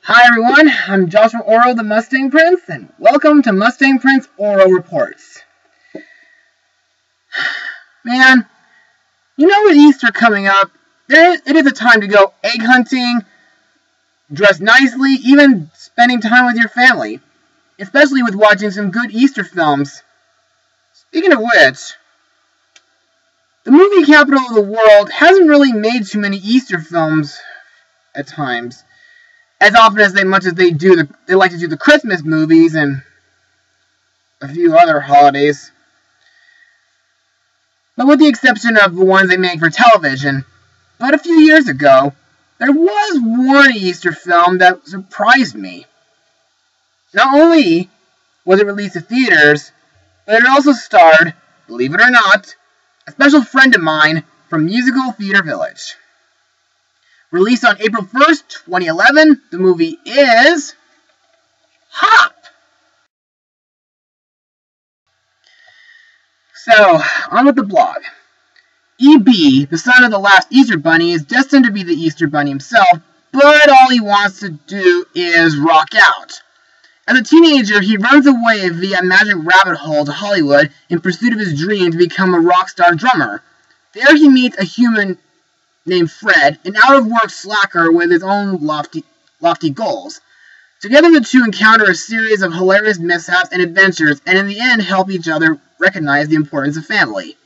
Hi everyone, I'm Joshua Orro the Mustang Prince, and welcome to Mustang Prince Orro Reports. Man, you know with Easter coming up, it is a time to go egg hunting, dress nicely, even spending time with your family, especially with watching some good Easter films. Speaking of which, the movie capital of the world hasn't really made too many Easter films at times. As often as they like to do the Christmas movies and a few other holidays. But with the exception of the ones they make for television. But a few years ago, there was one Easter film that surprised me. Not only was it released to theaters, but it also starred, believe it or not, a special friend of mine from Musical Theater Village. Released on April 1st, 2011, the movie is Hop! So, on with the blog. E.B., the son of the last Easter Bunny, is destined to be the Easter Bunny himself, but all he wants to do is rock out. As a teenager, he runs away via a magic rabbit hole to Hollywood in pursuit of his dream to become a rock star drummer. There he meets a human named Fred, an out-of-work slacker with his own lofty goals. Together the two encounter a series of hilarious mishaps and adventures, and in the end help each other recognize the importance of family.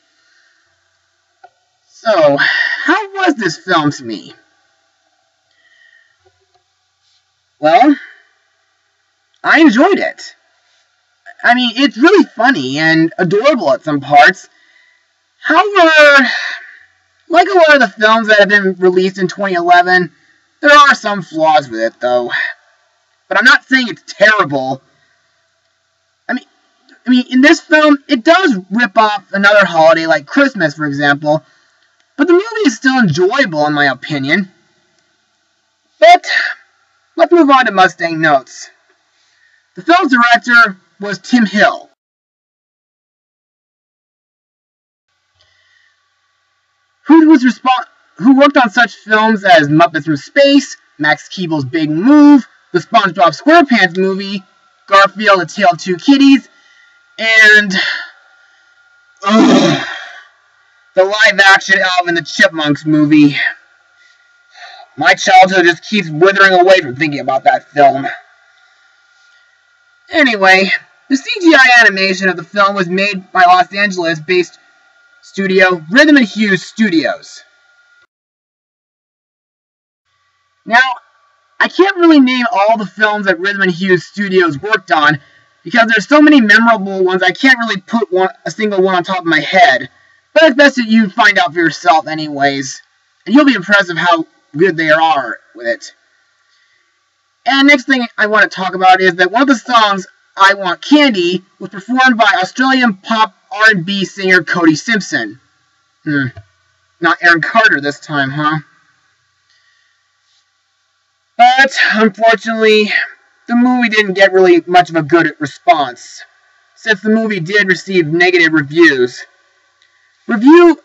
So, how was this film to me? Well, I enjoyed it. I mean, it's really funny and adorable at some parts. However, like a lot of the films that have been released in 2011, there are some flaws with it, though. But I'm not saying it's terrible. I mean, in this film, it does rip off another holiday like Christmas, for example. But the movie is still enjoyable, in my opinion. But let's move on to Mustang notes. The film's director was Tim Hill. Who worked on such films as Muppets from Space, Max Keeble's Big Move, the SpongeBob SquarePants movie, Garfield: A Tale of Two Kitties, and the live-action Alvin and the Chipmunks movie. My childhood just keeps withering away from thinking about that film. Anyway, the CGI animation of the film was made by Los Angeles-based studio Rhythm and Hues Studios. Now, I can't really name all the films that Rhythm and Hues Studios worked on because there's so many memorable ones I can't really put a single one on top of my head. But it's best that you find out for yourself anyways, and you'll be impressed with how good they are with it. And next thing I want to talk about is that one of the songs, I Want Candy, was performed by Australian pop R&B singer Cody Simpson. Not Aaron Carter this time, huh? But, unfortunately, the movie didn't get really much of a good response, since the movie did receive negative reviews. Rotten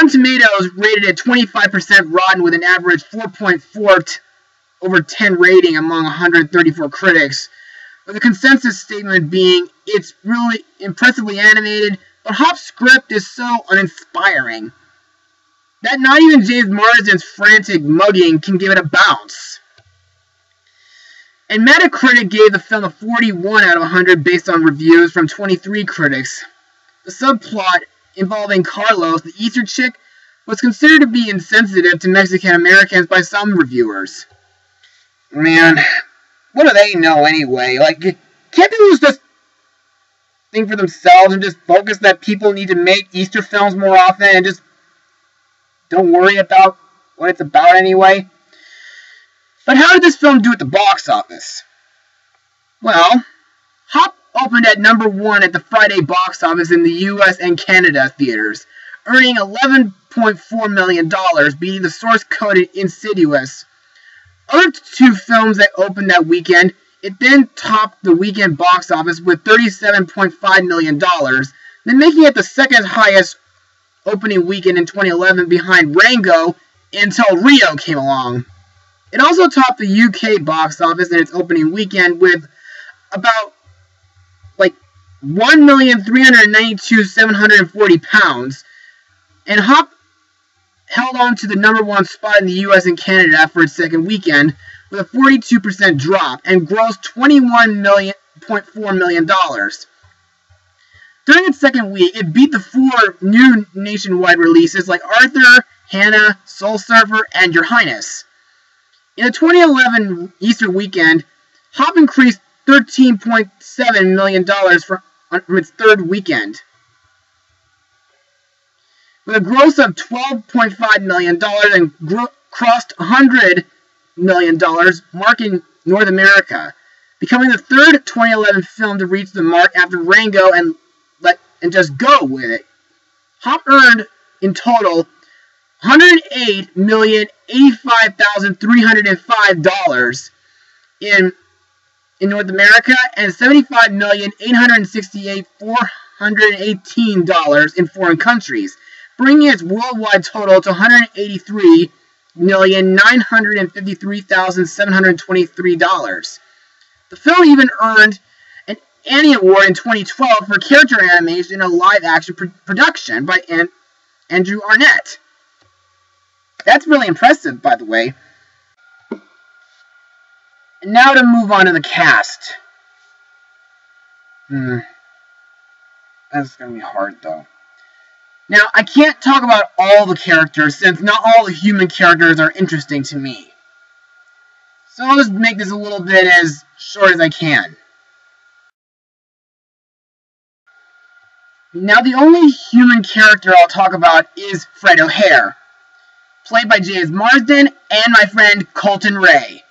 Tomatoes rated it 25% rotten with an average 4.4 over 10 rating among 134 critics, with the consensus statement being, it's really impressively animated, but Hop's script is so uninspiring that not even James Marsden's frantic mugging can give it a bounce. And Metacritic gave the film a 41 out of 100 based on reviews from 23 critics. The subplot involving Carlos, the Easter chick, was considered to be insensitive to Mexican Americans by some reviewers. Man, what do they know anyway? Like, can't people just think for themselves and just focus that people need to make Easter films more often and just don't worry about what it's about anyway? But how did this film do at the box office? Well, Hop opened at number 1 at the Friday box office in the US and Canada theaters, earning $11.4 million, beating the source-coded Insidious. Other two films that opened that weekend, it then topped the weekend box office with $37.5 million, then making it the second highest opening weekend in 2011 behind Rango until Rio came along. It also topped the UK box office in its opening weekend with about like 1,392,740 pounds, and Hop held on to the #1 spot in the US and Canada for its second weekend with a 42% drop and grossed $21.4 million. During its second week, it beat the 4 new nationwide releases like Arthur, Hannah, Soul Surfer, and Your Highness. In the 2011 Easter weekend, Hop increased $13.7 million from its third weekend, with a gross of $12.5 million and crossed $100 million, marking North America, becoming the third 2011 film to reach the mark after Rango and Just Go With It. Hop earned in total $108,085,305 in North America and $75,868,418 in foreign countries, bringing its worldwide total to $183,953,723. The film even earned an Annie Award in 2012 for character animation in a live-action production by Andrew Arnett. That's really impressive, by the way. And now to move on to the cast. That's going to be hard, though. Now, I can't talk about all the characters, since not all the human characters are interesting to me. So I'll just make this a little bit as short as I can. Now, the only human character I'll talk about is Fred O'Hare, played by James Marsden and my friend Colton Ray.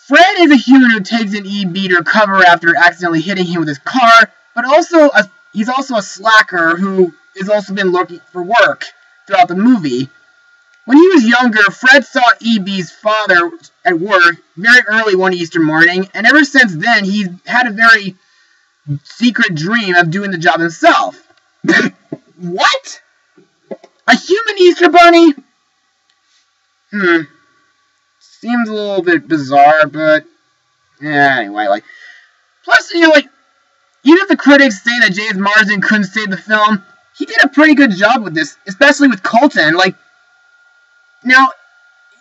Fred is a human who takes an EB to recover after accidentally hitting him with his car, but he's also a slacker who has also been looking for work throughout the movie. When he was younger, Fred saw EB's father at work very early one Easter morning, and ever since then, he's had a very secret dream of doing the job himself. What? A human Easter bunny? Seems a little bit bizarre, but anyway, plus, even if the critics say that James Marsden couldn't save the film, he did a pretty good job with this, especially with Colton. Now,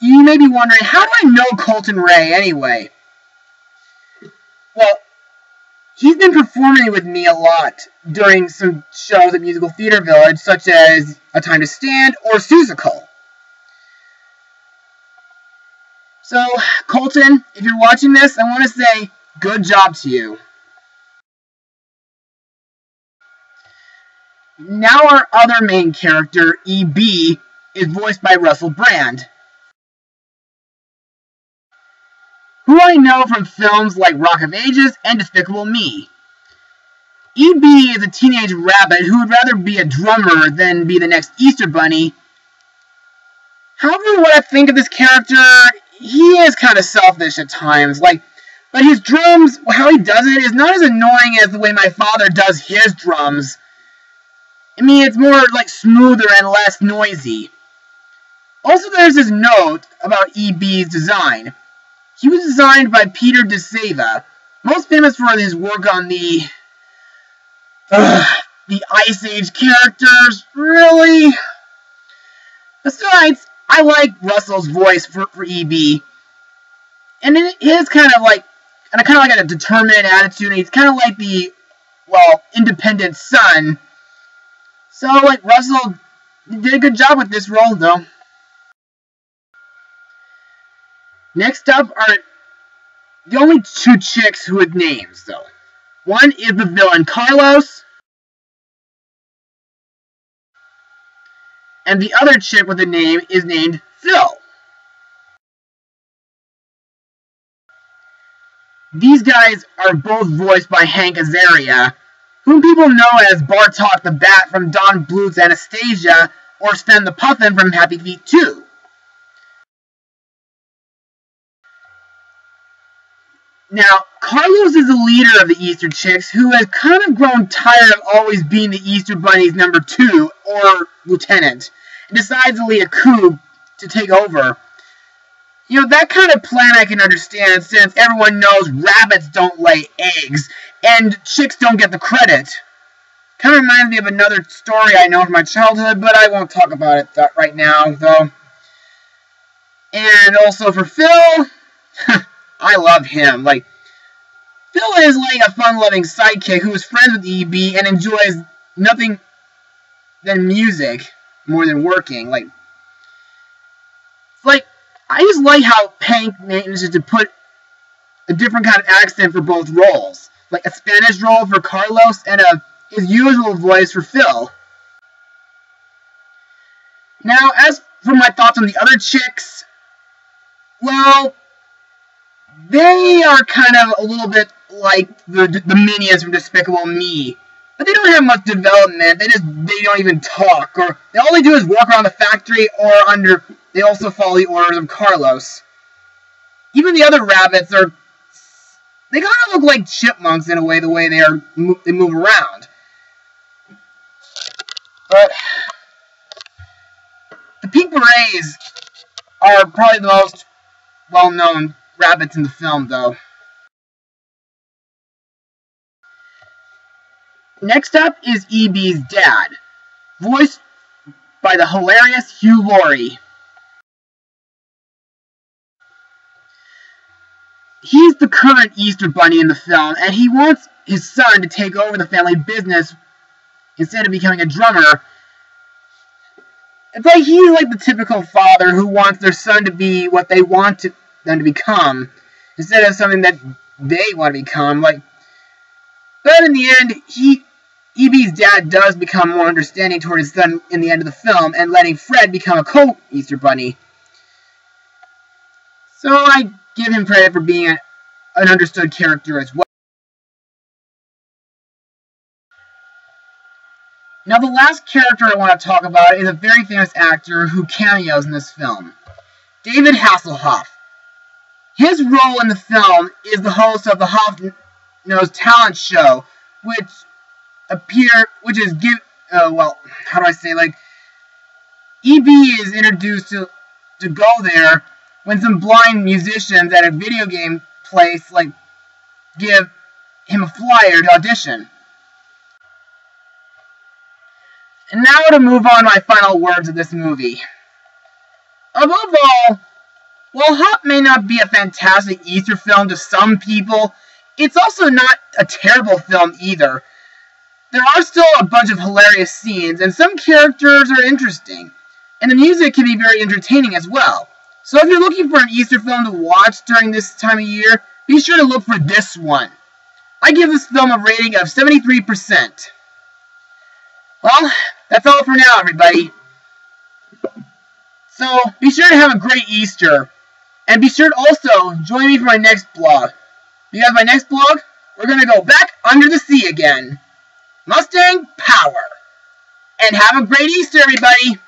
you may be wondering, how do I know Colton Ray anyway? Well, he's been performing with me a lot during some shows at Musical Theater Village, such as A Time to Stand or Seussical. So, Colton, if you're watching this, I want to say good job to you. Now our other main character, E.B., is voiced by Russell Brand, who I know from films like Rock of Ages and Despicable Me. E.B. is a teenage rabbit who would rather be a drummer than be the next Easter Bunny. However, what I think of this character, he is kind of selfish at times, but his drums, how he does it, is not as annoying as the way my father does his drums. I mean, it's more smoother and less noisy. Also, there's this note about E.B.'s design. He was designed by Peter DeSeva, most famous for his work on the Ice Age characters. Really? Besides, I like Russell's voice for E.B. And it is kind of like a determined attitude, and he's kind of like the, independent son. So, Russell did a good job with this role, though. Next up are the only 2 chicks who had names, though. One is the villain Carlos, and the other chick with a name is named Phil. These guys are both voiced by Hank Azaria, whom people know as Bartok the Bat from Don Bluth's Anastasia, or Sven the Puffin from Happy Feet 2. Now, Carlos is the leader of the Easter Chicks, who has kind of grown tired of always being the Easter Bunny's number 2, or lieutenant, and decides to lead a coup to take over. You know, that kind of plan I can understand, since everyone knows rabbits don't lay eggs, and chicks don't get the credit. Kind of reminds me of another story I know from my childhood, but I won't talk about it right now, though. And also for Phil, I love him. Like, Phil is like a fun-loving sidekick who is friends with EB and enjoys nothing than music more than working. Like, I just like how Hank manages to put a different kind of accent for both roles. Like a Spanish role for Carlos and his usual voice for Phil. Now, as for my thoughts on the other chicks, well, they are kind of a little bit like the minions from Despicable Me. But they don't have much development. They don't even talk, or all they do is walk around the factory, or they also follow the orders of Carlos. Even the other rabbits they kind of look like chipmunks in a way, the way they move around. But the Pink Berets are probably the most well-known rabbits in the film, though. Next up is EB's dad, voiced by the hilarious Hugh Laurie. He's the current Easter Bunny in the film, and he wants his son to take over the family business instead of becoming a drummer. It's like he's like the typical father who wants their son to be what they want them to become, instead of something that they want to become. But in the end, EB's dad does become more understanding toward his son in the end of the film, and letting Fred become a co-Easter Bunny. So I give him credit for being an understood character as well. Now, the last character I want to talk about is a very famous actor who cameos in this film, David Hasselhoff. His role in the film is the host of the Hoff-Nosed Talent Show, which is EB is introduced to go there when some blind musicians at a video game place, give him a flyer to audition. And now to move on to my final words of this movie. Above all, while Hop may not be a fantastic Easter film to some people, it's also not a terrible film either. There are still a bunch of hilarious scenes, and some characters are interesting, and the music can be very entertaining as well. So if you're looking for an Easter film to watch during this time of year, be sure to look for this one. I give this film a rating of 73%. Well, that's all for now, everybody. So be sure to have a great Easter, and be sure to also join me for my next blog. Because my next blog, we're going to go back under the sea again. Mustang power! And have a great Easter, everybody!